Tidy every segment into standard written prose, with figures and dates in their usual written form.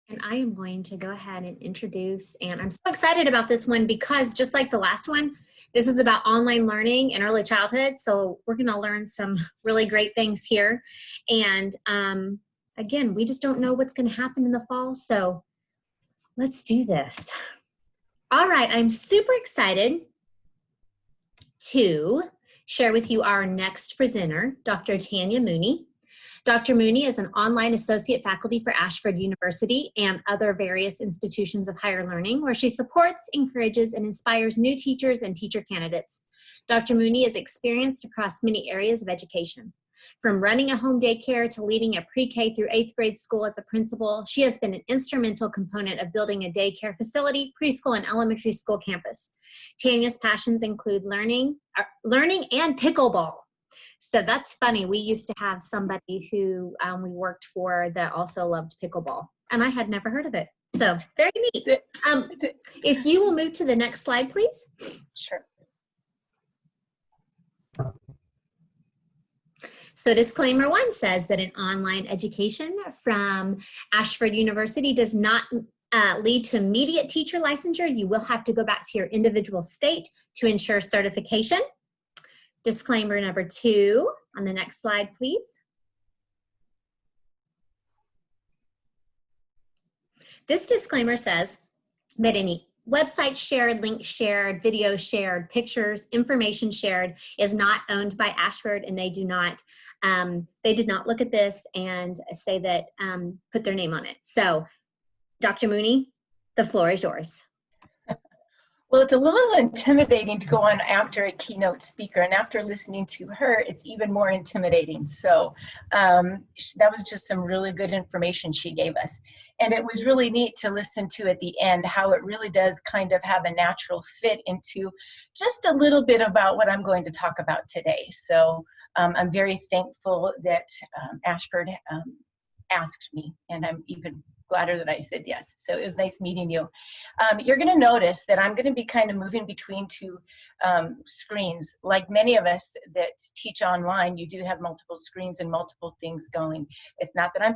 And I am going to go ahead and introduce, and I'm so excited about this one because just like the last one, this is about online learning in early childhood. So we're gonna learn some really great things here. And again, we just don't know what's gonna happen in the fall. So let's do this. All right, I'm super excited to share with you our next presenter, Dr. Tanya Mooney. Dr. Mooney is an online associate faculty for Ashford University and other various institutions of higher learning, where she supports, encourages, and inspires new teachers and teacher candidates. Dr. Mooney is experienced across many areas of education. From running a home daycare to leading a pre-K through 8th grade school as a principal, she has been an instrumental component of building a daycare facility, preschool, and elementary school campus. Tanya's passions include learning and pickleball. So that's funny. We used to have somebody who we worked for that also loved pickleball, and I had never heard of it. So very neat. If you will move to the next slide, please. Sure. So disclaimer 1 says that an online education from Ashford University does not lead to immediate teacher licensure. You will have to go back to your individual state to ensure certification. Disclaimer number 2 on the next slide, please. This disclaimer says that any website shared, link shared, video shared, pictures, information shared is not owned by Ashford, and they do not, they did not look at this and say that, put their name on it. So, Dr. Mooney, the floor is yours. Well, it's a little intimidating to go on after a keynote speaker, and after listening to her, it's even more intimidating. So that was just some really good information she gave us. And it was really neat to listen to at the end how it really does kind of have a natural fit into just a little bit about what I'm going to talk about today. So I'm very thankful that Ashford asked me, and I'm even gladder that I said yes. So it was nice meeting you. You're going to notice that I'm going to be kind of moving between two screens. Like many of us that teach online, you do have multiple screens and multiple things going. It's not that I'm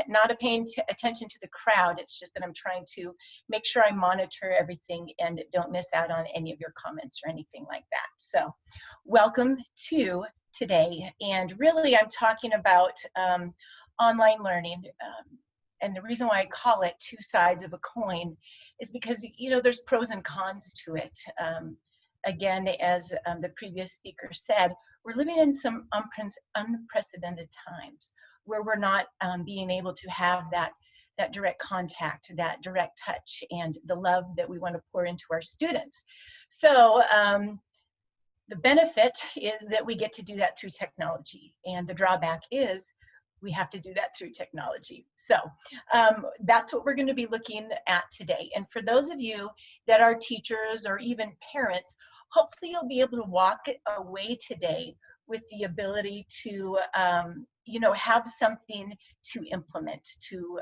not paying attention to the crowd. It's just that I'm trying to make sure I monitor everything and don't miss out on any of your comments or anything like that. So welcome to today. And really, I'm talking about online learning. And the reason why I call it two sides of a coin is because, you know, there's pros and cons to it. Again, as the previous speaker said, we're living in some unprecedented times where we're not being able to have that direct contact, that direct touch, and the love that we want to pour into our students. So the benefit is that we get to do that through technology, and the drawback is we have to do that through technology. So that's what we're going to be looking at today. And for those of you that are teachers or even parents, hopefully you'll be able to walk away today with the ability to, you know, have something to implement, to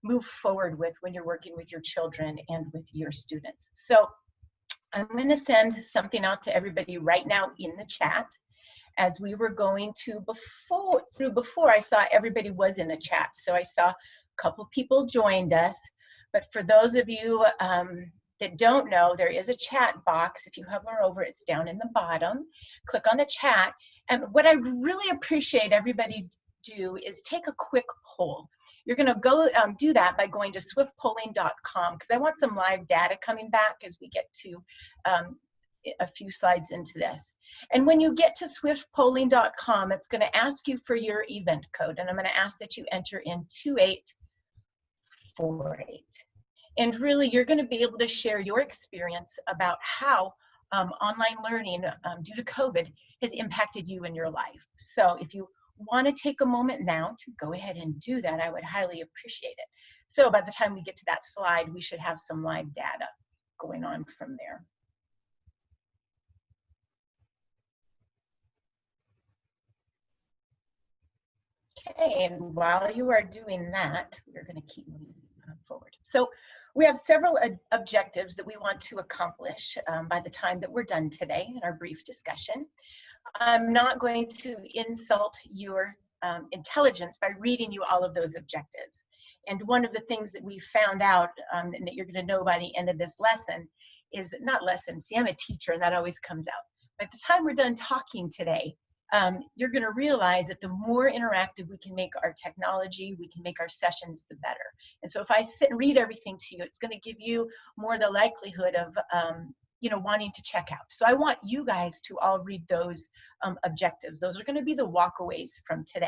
move forward with when you're working with your children and with your students. So I'm going to send something out to everybody right now in the chat. As we were going to before, I saw everybody was in the chat. So I saw a couple people joined us. But for those of you that don't know, there is a chat box. If you hover over, it's down in the bottom. Click on the chat. And what I really appreciate everybody do is take a quick poll. You're going to go do that by going to swiftpolling.com, because I want some live data coming back as we get to a few slides into this. And when you get to swiftpolling.com, it's going to ask you for your event code, and I'm going to ask that you enter in 2848. And really, you're going to be able to share your experience about how online learning due to COVID has impacted you in your life. So if you want to take a moment now to go ahead and do that, I would highly appreciate it. So by the time we get to that slide, we should have some live data going on from there. Okay, and while you are doing that, we're going to keep moving forward. So we have several objectives that we want to accomplish by the time that we're done today in our brief discussion. I'm not going to insult your intelligence by reading you all of those objectives. And one of the things that we found out and that you're going to know by the end of this lesson is not lesson. See, I'm a teacher and that always comes out. By the time we're done talking today, you're going to realize that the more interactive we can make our technology, we can make our sessions, the better. And so if I sit and read everything to you, it's going to give you more the likelihood of wanting to check out. So I want you guys to all read those objectives. Those are going to be the walkaways from today.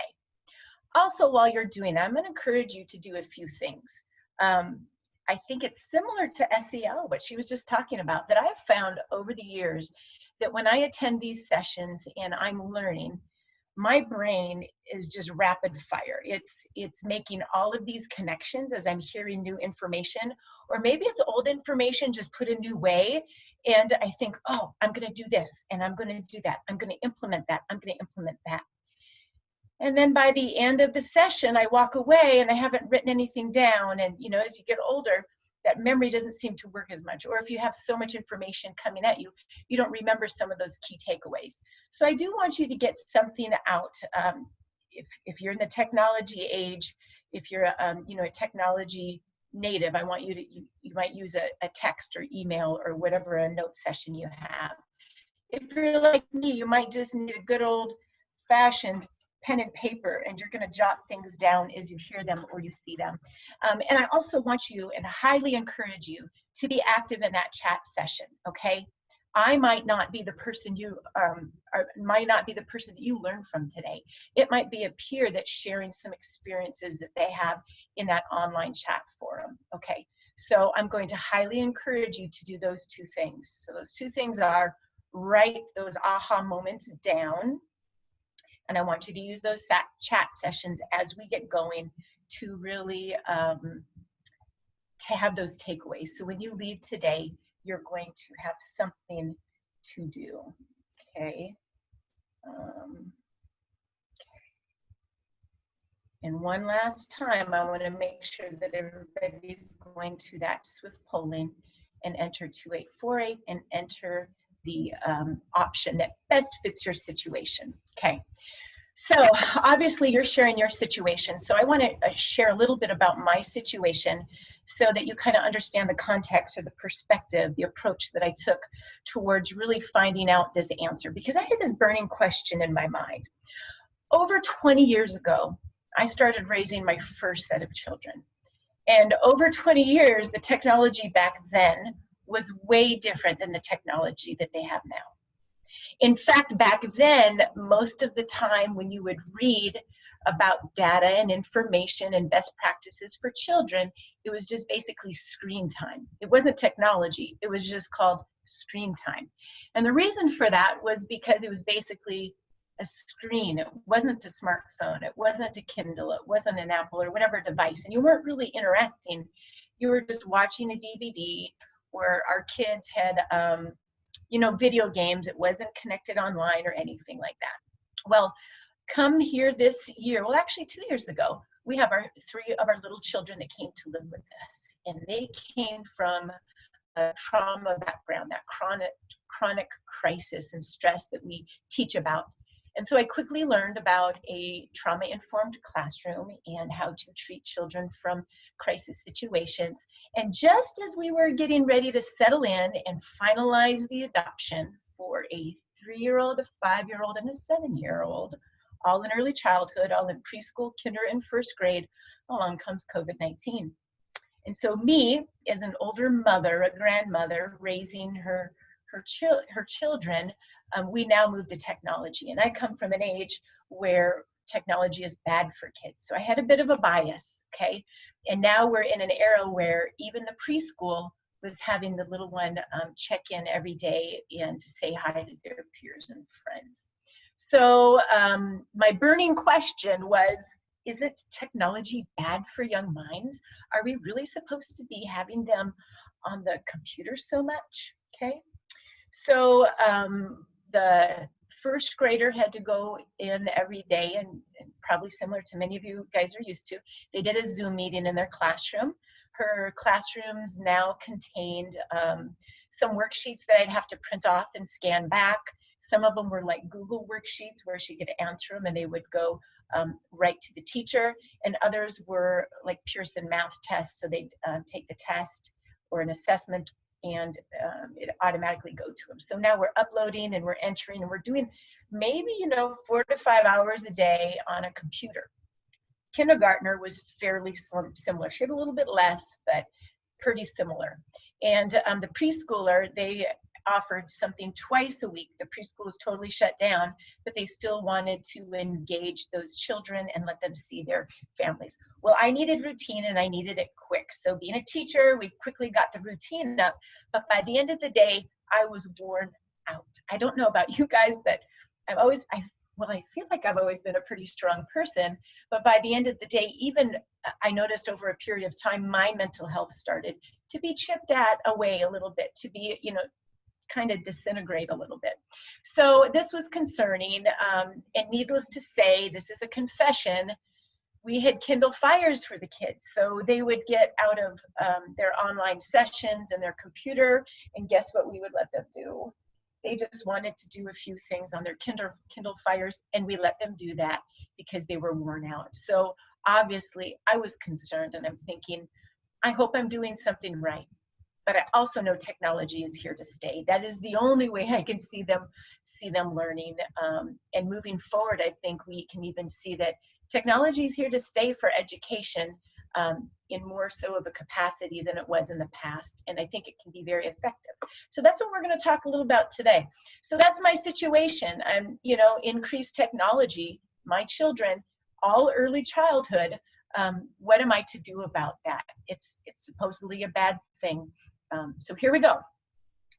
Also, while you're doing that, I'm going to encourage you to do a few things. I think it's similar to SEL, what she was just talking about, that I've found over the years that when I attend these sessions and I'm learning, my brain is just rapid fire. It's making all of these connections as I'm hearing new information, or maybe it's old information just put a new way. And I think, oh, I'm going to do this and I'm going to do that. I'm going to implement that. I'm going to implement that. And then by the end of the session, I walk away and I haven't written anything down. And, as you get older, that memory doesn't seem to work as much. Or if you have so much information coming at you, you don't remember some of those key takeaways. So I do want you to get something out. If you're in the technology age, if you're, a technology native, I want you to, you might use a text or email or whatever, a note session you have. If you're like me, you might just need a good old fashioned pen and paper, and you're going to jot things down as you hear them or you see them. And I also want you and highly encourage you to be active in that chat session, okay? I might not be the person might not be the person that you learn from today. It might be a peer that's sharing some experiences that they have in that online chat forum, okay? So I'm going to highly encourage you to do those two things. So those two things are write those aha moments down, and I want you to use those chat sessions as we get going to really to have those takeaways. So when you leave today, you're going to have something to do, okay? And one last time, I want to make sure that everybody's going to that Swift polling and enter 2848 and enter the option that best fits your situation, okay? So obviously you're sharing your situation. So I want to share a little bit about my situation so that you kind of understand the context or the perspective, the approach that I took towards really finding out this answer, because I had this burning question in my mind. Over 20 years ago, I started raising my first set of children. And over 20 years, the technology back then was way different than the technology that they have now. In fact, back then, most of the time when you would read about data and information and best practices for children, it was just basically screen time. It wasn't technology. It was just called screen time. And the reason for that was because it was basically a screen. It wasn't a smartphone. It wasn't a Kindle. It wasn't an Apple or whatever device. And you weren't really interacting. You were just watching a DVD, where our kids had video games. It wasn't connected online or anything like that. Well, come here this year, well, actually 2 years ago, we have three of our little children that came to live with us, and they came from a trauma background, that chronic crisis and stress that we teach about. And so I quickly learned about a trauma-informed classroom and how to treat children from crisis situations. And just as we were getting ready to settle in and finalize the adoption for a 3-year-old, a 5-year-old, and a 7-year-old, all in early childhood, all in preschool, kinder, and first grade, along comes COVID-19. And so me, as an older mother, a grandmother, raising her children, we now moved to technology. And I come from an age where technology is bad for kids. So I had a bit of a bias, okay? And now we're in an era where even the preschool was having the little one check in every day and say hi to their peers and friends. So my burning question was, isn't technology bad for young minds? Are we really supposed to be having them on the computer so much, okay? So the first grader had to go in every day, and probably similar to many of you guys are used to, they did a Zoom meeting in their classroom. Her classrooms now contained some worksheets that I'd have to print off and scan back. Some of them were like Google worksheets where she could answer them and they would go write to the teacher, and others were like Pearson math tests. So they'd take the test or an assessment and it automatically go to them. So now we're uploading and we're entering and we're doing maybe, 4 to 5 hours a day on a computer. Kindergartner was fairly similar. She had a little bit less, but pretty similar. And the preschooler, they offered something twice a week. The preschool was totally shut down, but they still wanted to engage those children and let them see their families. Well, I needed routine and I needed it quick. So being a teacher, we quickly got the routine up, but by the end of the day, I was worn out. I don't know about you guys, but I feel like I've always been a pretty strong person, but by the end of the day, even I noticed over a period of time, my mental health started to be chipped away a little bit, to be, kind of disintegrate a little bit. So this was concerning, and needless to say, this is a confession, we had Kindle Fires for the kids. So they would get out of their online sessions and their computer, and guess what we would let them do? They just wanted to do a few things on their Kindle Fires, and we let them do that because they were worn out. So obviously I was concerned, and I'm thinking, I hope I'm doing something right. But I also know technology is here to stay. That is the only way I can see them learning. And moving forward, I think we can even see that technology is here to stay for education in more so of a capacity than it was in the past. And I think it can be very effective. So that's what we're going to talk a little about today. So that's my situation. Increased technology, my children, all early childhood. What am I to do about that? It's supposedly a bad thing. So here we go.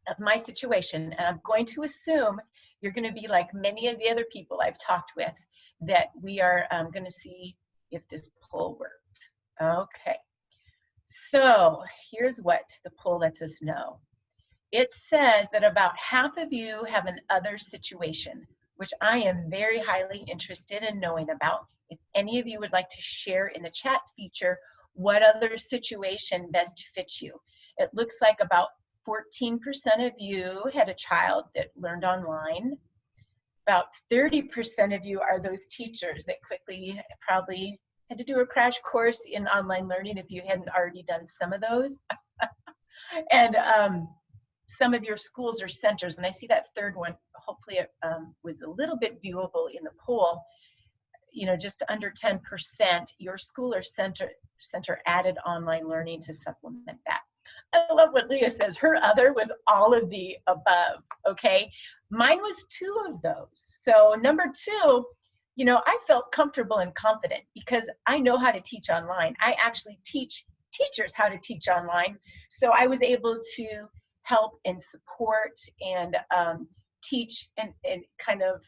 That's my situation. And I'm going to assume you're going to be like many of the other people I've talked with, that we are going to see if this poll worked. Okay. So here's what the poll lets us know. It says that about half of you have an other situation, which I am very highly interested in knowing about. If any of you would like to share in the chat feature what other situation best fits you. It looks like about 14% of you had a child that learned online. About 30% of you are those teachers that quickly probably had to do a crash course in online learning if you hadn't already done some of those. And some of your schools or centers, and I see that third one, hopefully it was a little bit viewable in the poll, just under 10%, your school or center added online learning to supplement that. I love what Leah says. Her other was all of the above, okay? Mine was 2 of those. So number 2, I felt comfortable and confident because I know how to teach online. I actually teach teachers how to teach online. So I was able to help and support and teach and kind of,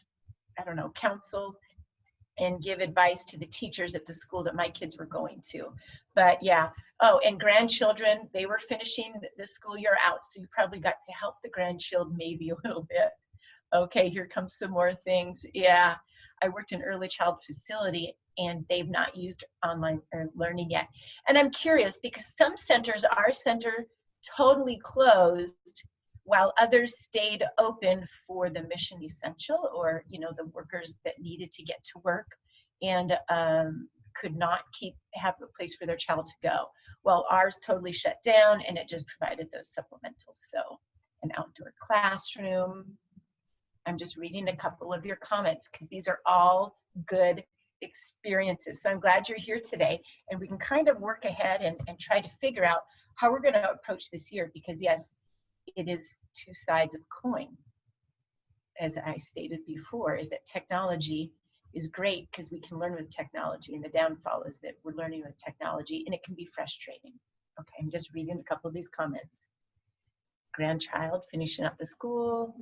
counsel and give advice to the teachers at the school that my kids were going to. But yeah, and grandchildren, they were finishing the school year out, so you probably got to help the grandchildren maybe a little bit. Okay, here comes some more things. Yeah, I worked in early child facility and they've not used online learning yet. And I'm curious because some centers, our center totally closed while others stayed open for the mission essential or, the workers that needed to get to work and could not have a place for their child to go. Well, ours totally shut down and it just provided those supplementals. So an outdoor classroom. I'm just reading a couple of your comments because these are all good experiences. So I'm glad you're here today and we can kind of work ahead and try to figure out how we're going to approach this year because yes, it is 2 sides of coin. As I stated before, is that technology is great because we can learn with technology, and the downfall is that we're learning with technology and it can be frustrating. Okay, I'm just reading a couple of these comments. Grandchild finishing up the school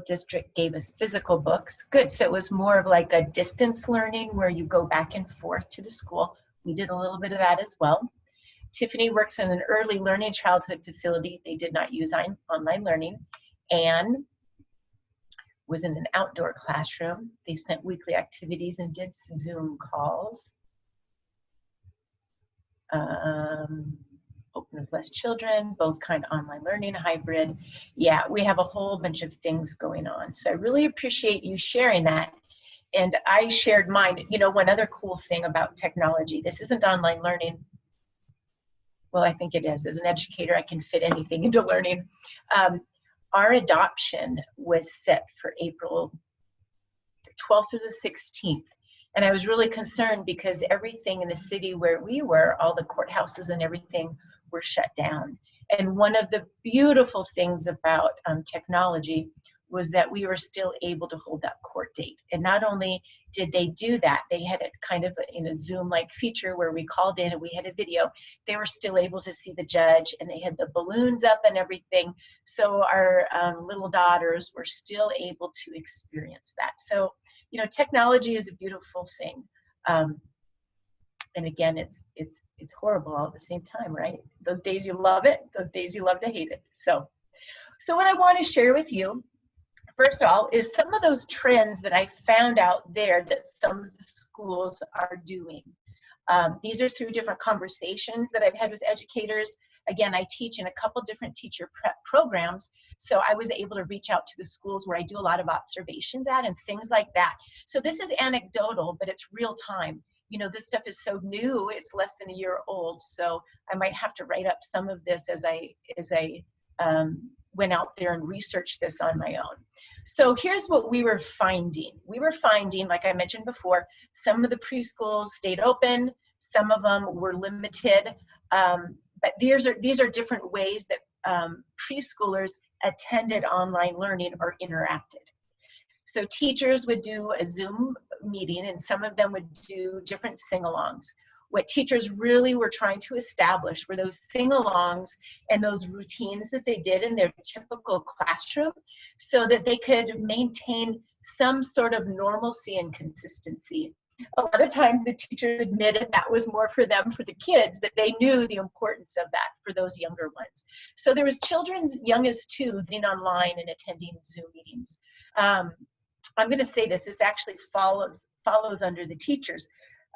district gave us physical books. Good, so it was more of like a distance learning where you go back and forth to the school. We did a little bit of that as well. Tiffany works in an early learning childhood facility. They did not use online learning. Anne was in an outdoor classroom. They sent weekly activities and did Zoom calls. Open with less children, both kind of online learning, hybrid. Yeah, we have a whole bunch of things going on. So I really appreciate you sharing that. And I shared mine. You know, one other cool thing about technology, this isn't online learning. Well, I think it is. As an educator, I can fit anything into learning. Our adoption was set for April 12th through the 16th. And I was really concerned because everything in the city where we were, all the courthouses and everything, were shut down. And one of the beautiful things about technology was that we were still able to hold that court date. And not only did they do that, they had it kind of in a Zoom-like feature where we called in and we had a video. They were still able to see the judge, and they had the balloons up and everything. So our little daughters were still able to experience that. So, you know, technology is a beautiful thing. And again, it's horrible all at the same time, right? Those days you love it, those days you love to hate it. So what I want to share with you, first of all, is some of those trends that I found out there that some of the schools are doing. These are through different conversations that I've had with educators. Again, I teach in a couple different teacher prep programs, so I was able to reach out to the schools where I do a lot of observations at and things like that. So this is anecdotal, but it's real time. You know, this stuff is so new, it's less than a year old, so I might have to write up some of this as I went out there and researched this on my own. So here's what we were finding. We were finding, like I mentioned before, some of the preschools stayed open, some of them were limited, but these are different ways that preschoolers attended online learning or interacted. So teachers would do a Zoom meeting, and some of them would do different sing-alongs. What teachers really were trying to establish were those sing-alongs and those routines that they did in their typical classroom so that they could maintain some sort of normalcy and consistency. A lot of times the teachers admitted that was more for them, for the kids, but they knew the importance of that for those younger ones. So there was children young as 2 getting online and attending Zoom meetings. I'm going to say this actually follows under the teachers.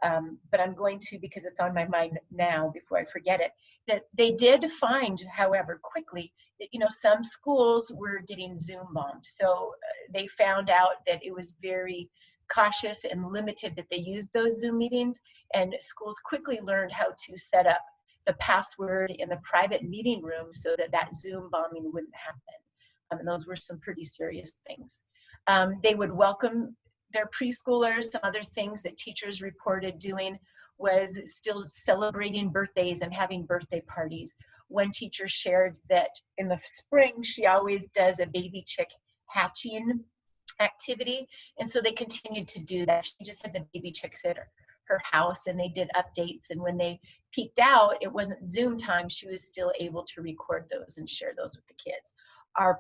But I'm going to, because it's on my mind now before I forget it, that they did find, however, quickly that, you know, some schools were getting Zoom bombed. So they found out that it was very cautious and limited that they used those Zoom meetings, and schools quickly learned how to set up the password in the private meeting room so that that Zoom bombing wouldn't happen. And those were some pretty serious things. They would welcome their preschoolers. Some other things that teachers reported doing was still celebrating birthdays and having birthday parties. One teacher shared that in the spring, she always does a baby chick hatching activity. And so they continued to do that. She just had the baby chicks at her house, and they did updates. And when they peeked out, it wasn't Zoom time. She was still able to record those and share those with the kids. Our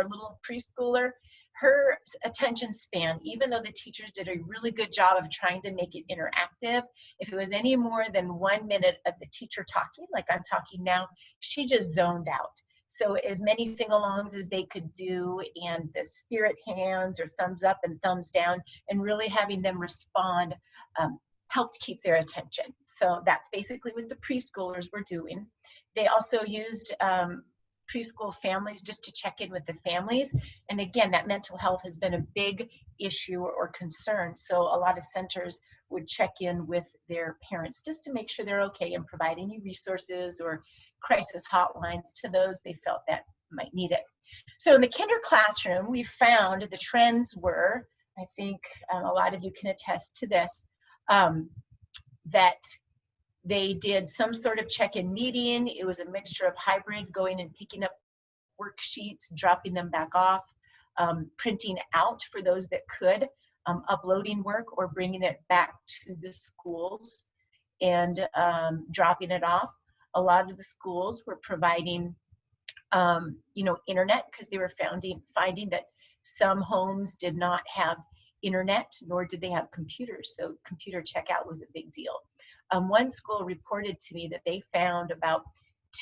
little preschooler, her attention span, even though the teachers did a really good job of trying to make it interactive, if it was any more than 1 minute of the teacher talking, like I'm talking now, she just zoned out. So as many sing-alongs as they could do, and the spirit hands or thumbs up and thumbs down, and really having them respond helped keep their attention. So that's basically what the preschoolers were doing. They also used preschool families just to check in with the families. And again, that mental health has been a big issue or concern. So a lot of centers would check in with their parents just to make sure they're okay and provide any resources or crisis hotlines to those they felt that might need it. So in the kinder classroom, we found the trends were, I think a lot of you can attest to this, that they did some sort of check-in meeting. It was a mixture of hybrid, going and picking up worksheets, dropping them back off, printing out for those that could, uploading work or bringing it back to the schools and dropping it off. A lot of the schools were providing, internet, because they were finding that some homes did not have internet, nor did they have computers. So computer checkout was a big deal. One school reported to me that they found about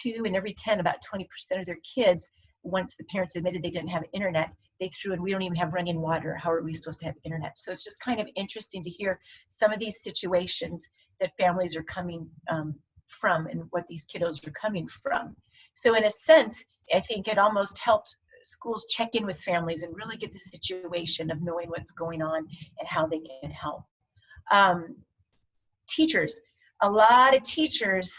2 in every 10, about 20% of their kids, once the parents admitted they didn't have internet, they threw in, we don't even have running water. How are we supposed to have internet? So it's just kind of interesting to hear some of these situations that families are coming from and what these kiddos are coming from. So in a sense, I think it almost helped schools check in with families and really get the situation of knowing what's going on and how they can help. Teachers, a lot of teachers,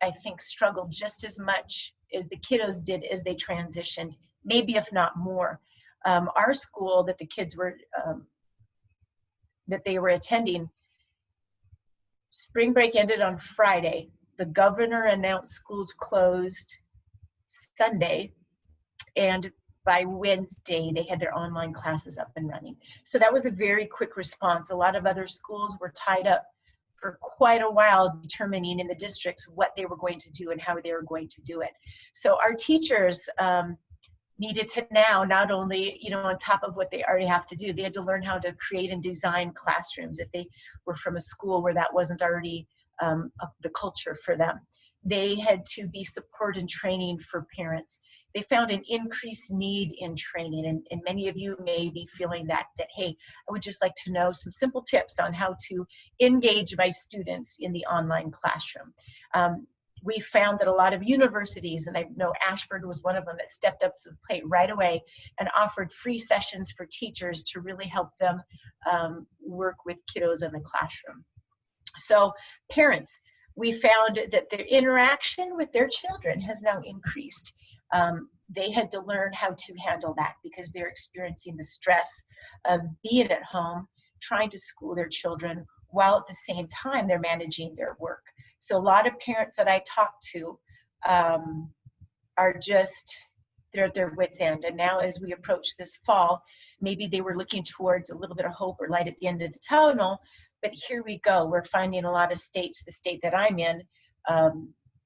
I think, struggled just as much as the kiddos did as they transitioned, maybe if not more. Our school that the kids were, that they were attending, spring break ended on Friday. The governor announced schools closed Sunday, and by Wednesday, they had their online classes up and running. So that was a very quick response. A lot of other schools were tied up for quite a while determining in the districts what they were going to do and how they were going to do it. So our teachers needed to now, not only, you know, on top of what they already have to do, they had to learn how to create and design classrooms if they were from a school where that wasn't already the culture for them. They had to be support and training for parents. They found an increased need in training, and many of you may be feeling that, hey, I would just like to know some simple tips on how to engage my students in the online classroom. We found that a lot of universities, and I know Ashford was one of them, that stepped up to the plate right away and offered free sessions for teachers to really help them work with kiddos in the classroom. So parents, we found that their interaction with their children has now increased. They had to learn how to handle that because they're experiencing the stress of being at home, trying to school their children, while at the same time they're managing their work. So a lot of parents that I talk to are just, they're at their wits' end. And now as we approach this fall, maybe they were looking towards a little bit of hope or light at the end of the tunnel, but here we go. We're finding a lot of states, the state that I'm in,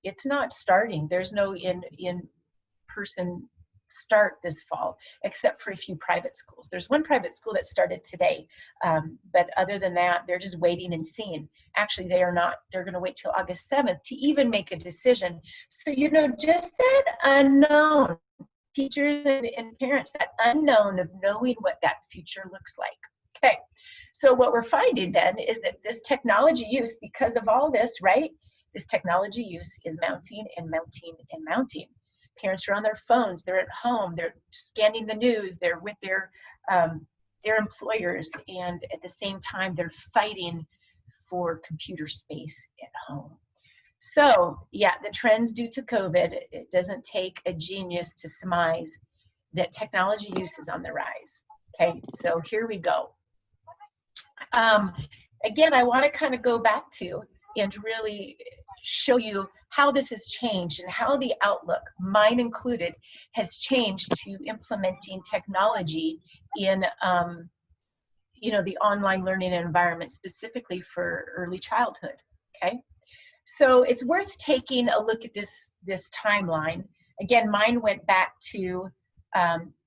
it's not starting. There's no in-person start this fall, except for a few private schools. There's one private school that started today, but other than that, they're just waiting and seeing. Actually, they are not. They're going to wait till August 7th to even make a decision. So, you know, just that unknown, teachers and parents, that unknown of knowing what that future looks like. Okay, so what we're finding then is that this technology use, because of all this, right, this technology use is mounting and mounting and mounting. Parents are on their phones, they're at home, they're scanning the news, they're with their employers, and at the same time, they're fighting for computer space at home. So yeah, the trends due to COVID, it doesn't take a genius to surmise that technology use is on the rise. Okay, so here we go. Again, I want to kind of go back to and really show you how this has changed and how the outlook, mine included, has changed to implementing technology in you know, the online learning environment, specifically for early childhood. Okay, so it's worth taking a look at this timeline. Again, mine went back to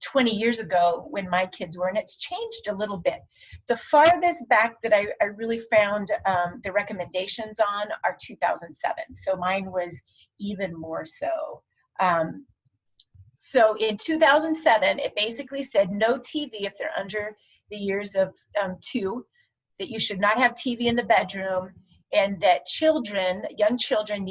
20 years ago when my kids were, and it's changed a little bit. The farthest back that I really found the recommendations on are 2007. So mine was even more so. So in 2007, it basically said no TV if they're under the years of 2, that you should not have TV in the bedroom, and that children, young children,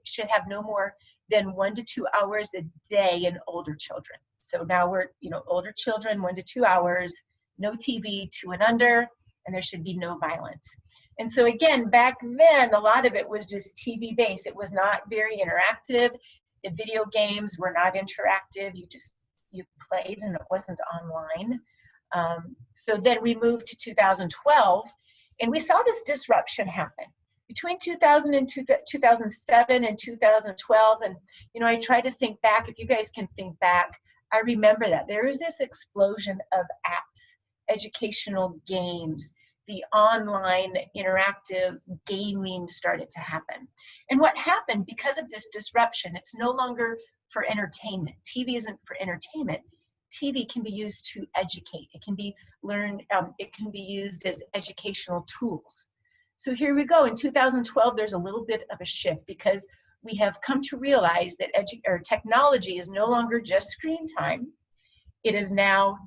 should have no more than 1 to 2 hours a day in older children. So now we're, you know, older children, 1 to 2 hours, no TV, 2 and under, and there should be no violence. And so again, back then, a lot of it was just TV based. It was not very interactive. The video games were not interactive. You played and it wasn't online. So then we moved to 2012, and we saw this disruption happen between 2000 and 2007 and 2012. And, you know, I try to think back, if you guys can think back, I remember that there was this explosion of apps, educational games, the online interactive gaming started to happen. And what happened because of this disruption, it's no longer for entertainment. TV isn't for entertainment. TV can be used to educate. It can be learned, it can be used as educational tools. So here we go. In 2012, there's a little bit of a shift because we have come to realize that technology is no longer just screen time. It is now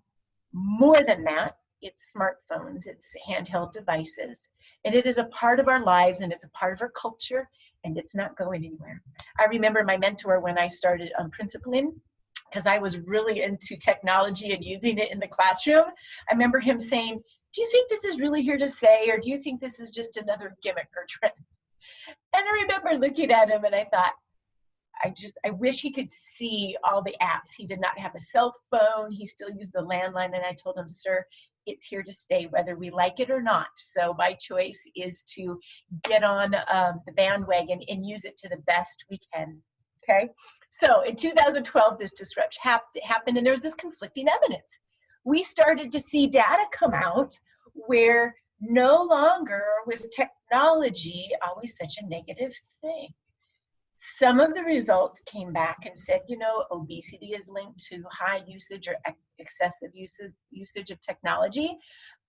more than that. It's smartphones, it's handheld devices, and it is a part of our lives, and it's a part of our culture, and it's not going anywhere. I remember my mentor when I started principaling, because I was really into technology and using it in the classroom. I remember him saying, "Do you think this is really here to stay, or do you think this is just another gimmick or trend?" And I remember looking at him and I thought, I wish he could see all the apps. He did not have a cell phone. He still used the landline. And I told him, "Sir, it's here to stay, whether we like it or not. So my choice is to get on the bandwagon and use it to the best we can." Okay. So in 2012, this disruption happened, and there was this conflicting evidence. We started to see data come out where no longer was technology always such a negative thing. Some of the results came back and said, obesity is linked to high usage or excessive usage of technology.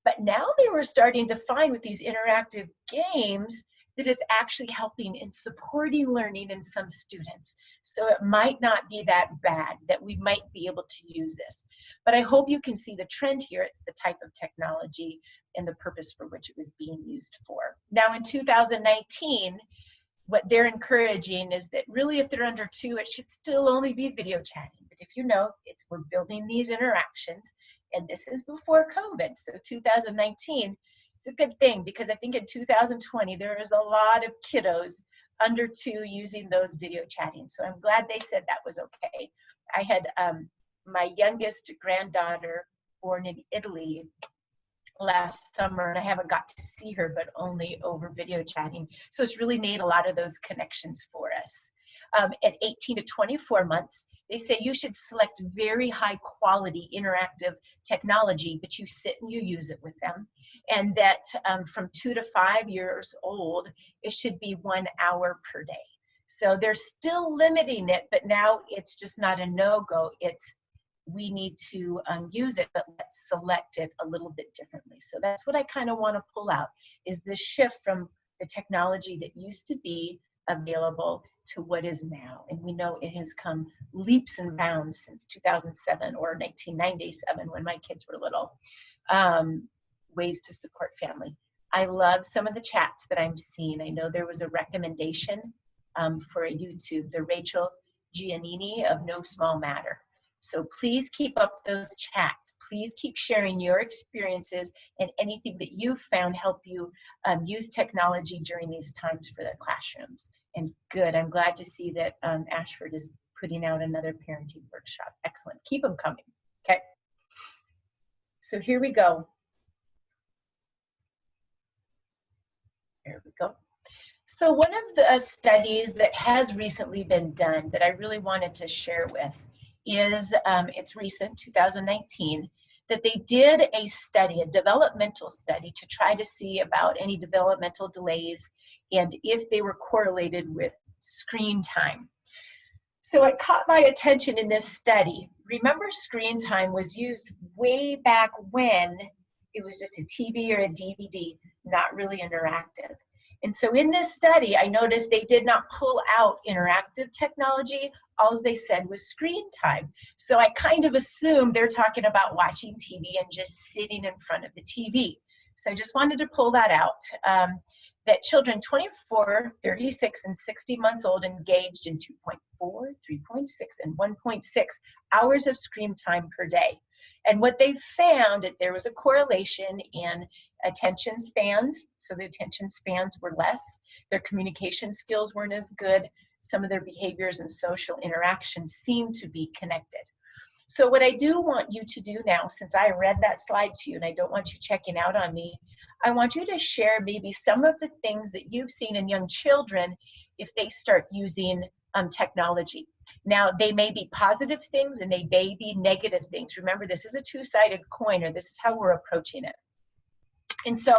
But now they were starting to find with these interactive games that is actually helping in supporting learning in some students. So it might not be that bad, that we might be able to use this. But I hope you can see the trend here. It's the type of technology and the purpose for which it was being used for. Now in 2019, what they're encouraging is that really if they're under 2, it should still only be video chatting. But if we're building these interactions, and this is before COVID, so 2019, it's a good thing, because I think in 2020, there was a lot of kiddos under 2 using those video chatting. So I'm glad they said that was okay. I had my youngest granddaughter born in Italy last summer, and I haven't got to see her, but only over video chatting. So it's really made a lot of those connections for us. At 18 to 24 months, they say you should select very high quality interactive technology, but you sit and you use it with them. And that from 2 to 5 years old, it should be 1 hour per day. So they're still limiting it, but now it's just not a no-go. It's we need to use it, but let's select it a little bit differently. So that's what I kind of want to pull out, is this shift from the technology that used to be available to what is now. And we know it has come leaps and bounds since 2007 or 1997 when my kids were little. Ways to support family. I love some of the chats that I'm seeing. I know there was a recommendation for a YouTube, the Rachel Giannini of No Small Matter. So please keep up those chats. Please keep sharing your experiences and anything that you've found help you use technology during these times for the classrooms. And good, I'm glad to see that Ashford is putting out another parenting workshop. Excellent, keep them coming, okay? So here we go. There we go. So one of the studies that has recently been done that I really wanted to share with is, it's recent, 2019, that they did a study, a developmental study, to try to see about any developmental delays and if they were correlated with screen time. So it caught my attention in this study. Remember, screen time was used way back when it was just a TV or a DVD, not really interactive. And so in this study, I noticed they did not pull out interactive technology. All they said was screen time. So I kind of assumed they're talking about watching TV and just sitting in front of the TV. So I just wanted to pull that out, that children 24, 36, and 60 months old engaged in 2.4, 3.6, and 1.6 hours of screen time per day. And what they found, that there was a correlation in attention spans. So the attention spans were less. Their communication skills weren't as good. Some of their behaviors and social interactions seemed to be connected. So what I do want you to do now, since I read that slide to you and I don't want you checking out on me, I want you to share maybe some of the things that you've seen in young children if they start using technology. Now, they may be positive things and they may be negative things. Remember, this is a two-sided coin, or this is how we're approaching it. And so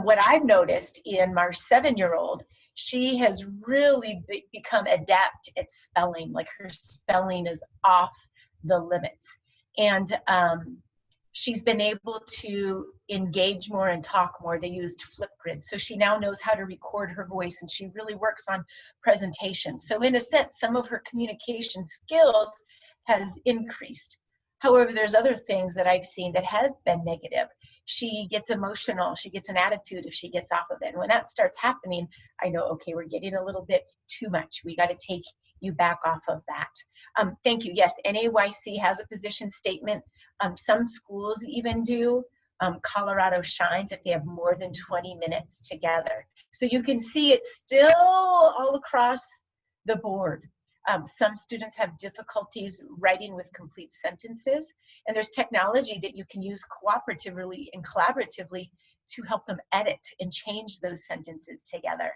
what I've noticed in my 7-year-old, she has really become adept at spelling. Like, her spelling is off the limits. And she's been able to engage more and talk more. They used Flipgrid. So she now knows how to record her voice, and she really works on presentation. So in a sense, some of her communication skills has increased. However, there's other things that I've seen that have been negative. She gets emotional. She gets an attitude if she gets off of it. And when that starts happening, I know, okay, we're getting a little bit too much. We got to take you back off of that. Thank you. Yes, NAYC has a position statement. Some schools even do. Colorado shines if they have more than 20 minutes together. So you can see it's still all across the board. Some students have difficulties writing with complete sentences, and there's technology that you can use cooperatively and collaboratively to help them edit and change those sentences together.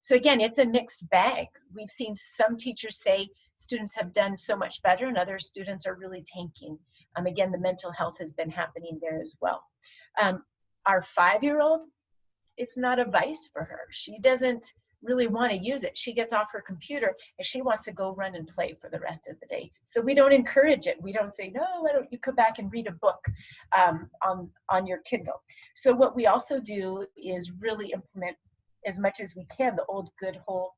So again, it's a mixed bag. We've seen some teachers say students have done so much better and other students are really tanking. Again, the mental health has been happening there as well. Our 5-year-old, it's not a vice for her. She doesn't really want to use it. She gets off her computer and she wants to go run and play for the rest of the day. So we don't encourage it. We don't say, no, why don't you come back and read a book on your Kindle. So what we also do is really implement as much as we can the old good whole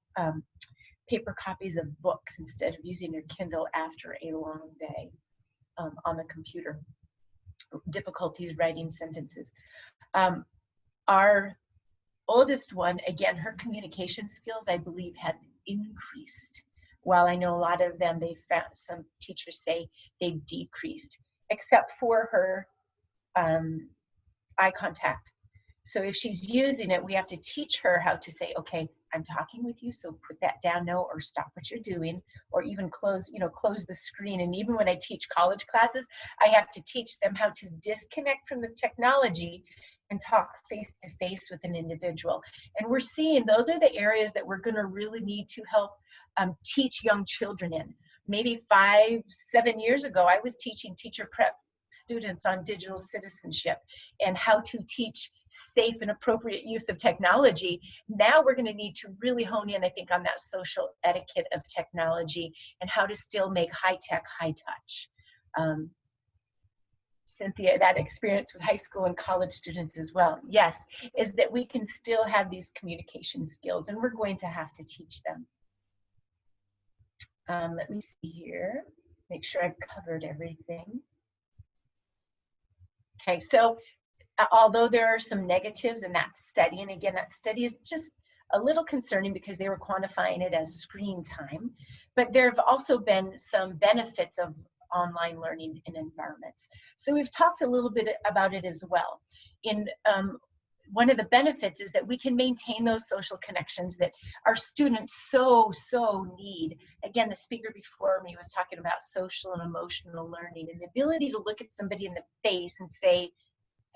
paper copies of books instead of using your Kindle after a long day on the computer. Difficulties writing sentences. Our oldest one, again, her communication skills, I believe, have increased. While I know a lot of them, they found, some teachers say they've decreased, except for her eye contact. So if she's using it, we have to teach her how to say, okay, I'm talking with you, so put that down now, or stop what you're doing, or even close the screen. And even when I teach college classes, I have to teach them how to disconnect from the technology and talk face to face with an individual. And we're seeing those are the areas that we're going to really need to help teach young children in. Maybe 5-7 years ago, I was teaching teacher prep students on digital citizenship and how to teach safe and appropriate use of technology. Now we're going to need to really hone in, I think, on that social etiquette of technology and how to still make high tech, high touch. Cynthia, that experience with high school and college students as well, yes, is that we can still have these communication skills, and we're going to have to teach them. Let me see here, make sure I've covered everything. Okay, so although there are some negatives in that study, and again, that study is just a little concerning because they were quantifying it as screen time, but there have also been some benefits of online learning in environments. So we've talked a little bit about it as well. In one of the benefits is that we can maintain those social connections that our students so need. Again, the speaker before me was talking about social and emotional learning and the ability to look at somebody in the face and say,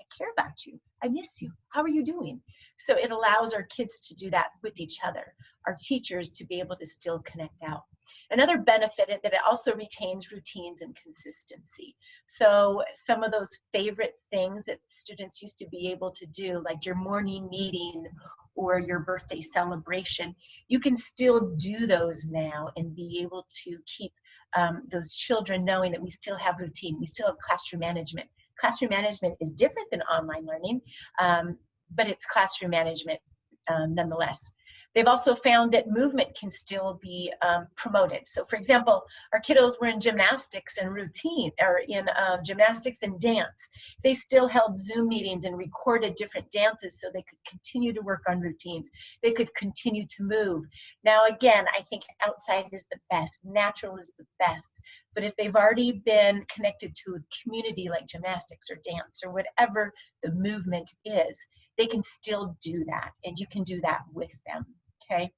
I care about you, I miss you, how are you doing? So it allows our kids to do that with each other, our teachers to be able to still connect out. Another benefit is that it also retains routines and consistency. So some of those favorite things that students used to be able to do, like your morning meeting or your birthday celebration, you can still do those now and be able to keep those children knowing that we still have routine, we still have classroom management. Classroom management is different than online learning, but it's classroom management nonetheless. They've also found that movement can still be promoted. So for example, our kiddos were in gymnastics and routine, or in gymnastics and dance. They still held Zoom meetings and recorded different dances so they could continue to work on routines. They could continue to move. Now again, I think outside is the best, natural is the best. But if they've already been connected to a community like gymnastics or dance or whatever the movement is, they can still do that, and you can do that with them, okay?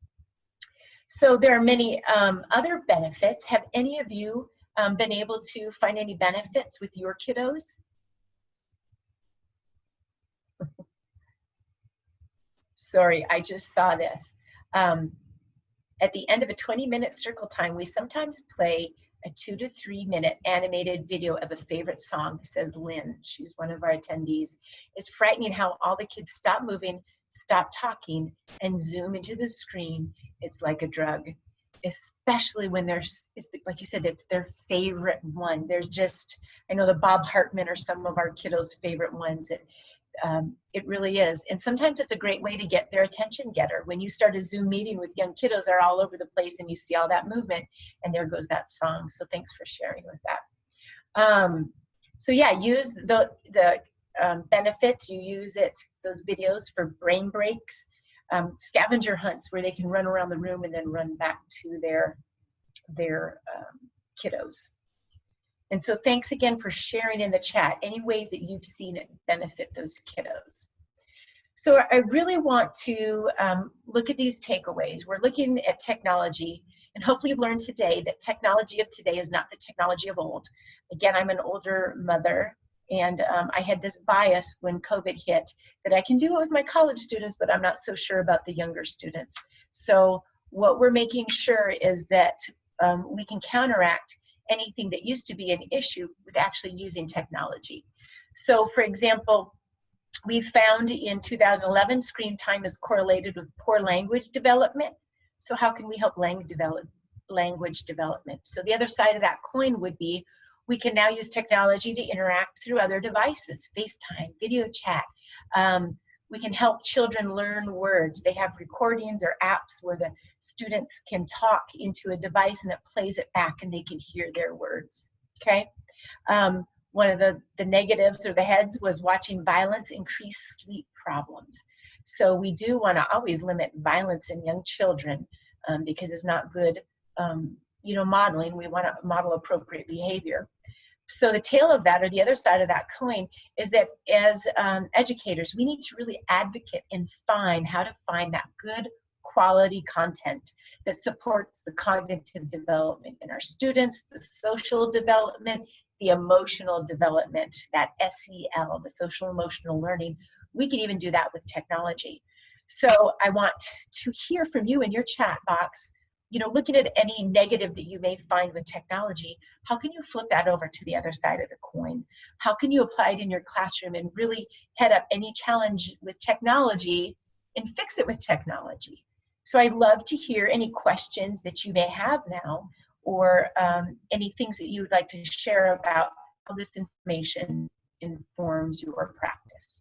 So there are many other benefits. Have any of you been able to find any benefits with your kiddos? Sorry, I just saw this. At the end of a 20-minute circle time, we sometimes play a 2 to 3 minute animated video of a favorite song. It says Lynn, she's one of our attendees. It's frightening how all the kids stop moving, stop talking, and zoom into the screen. It's like a drug, especially when there's, like you said, it's their favorite one. There's just, I know the Bob Hartman are some of our kiddos' favorite ones. It really is. And sometimes it's a great way to get their attention getter. When you start a Zoom meeting with young kiddos, they're all over the place and you see all that movement and there goes that song. So thanks for sharing with that. So yeah, use the benefits. You use it, those videos, for brain breaks. scavenger hunts where they can run around the room and then run back to their kiddos. And so thanks again for sharing in the chat any ways that you've seen it benefit those kiddos. So I really want to look at these takeaways. We're looking at technology, and hopefully you've learned today that technology of today is not the technology of old. Again, I'm an older mother, and I had this bias when COVID hit that I can do it with my college students, but I'm not so sure about the younger students. So what we're making sure is that we can counteract anything that used to be an issue with actually using technology. So for example, we found in 2011 screen time is correlated with poor language development. So how can we help language development? So the other side of that coin would be we can now use technology to interact through other devices, FaceTime, video chat. We can help children learn words. They have recordings or apps where the students can talk into a device and it plays it back and they can hear their words, okay? One of the negatives or the heads was watching violence increase sleep problems. So we do want to always limit violence in young children because it's not good, modeling. We want to model appropriate behavior. So the tail of that, or the other side of that coin, is that as educators, we need to really advocate and find how to find that good quality content that supports the cognitive development in our students, the social development, the emotional development, that SEL, the social emotional learning. We can even do that with technology. So I want to hear from you in your chat box, looking at any negative that you may find with technology, how can you flip that over to the other side of the coin? How can you apply it in your classroom and really head up any challenge with technology and fix it with technology? So I'd love to hear any questions that you may have now, or any things that you would like to share about how this information informs your practice.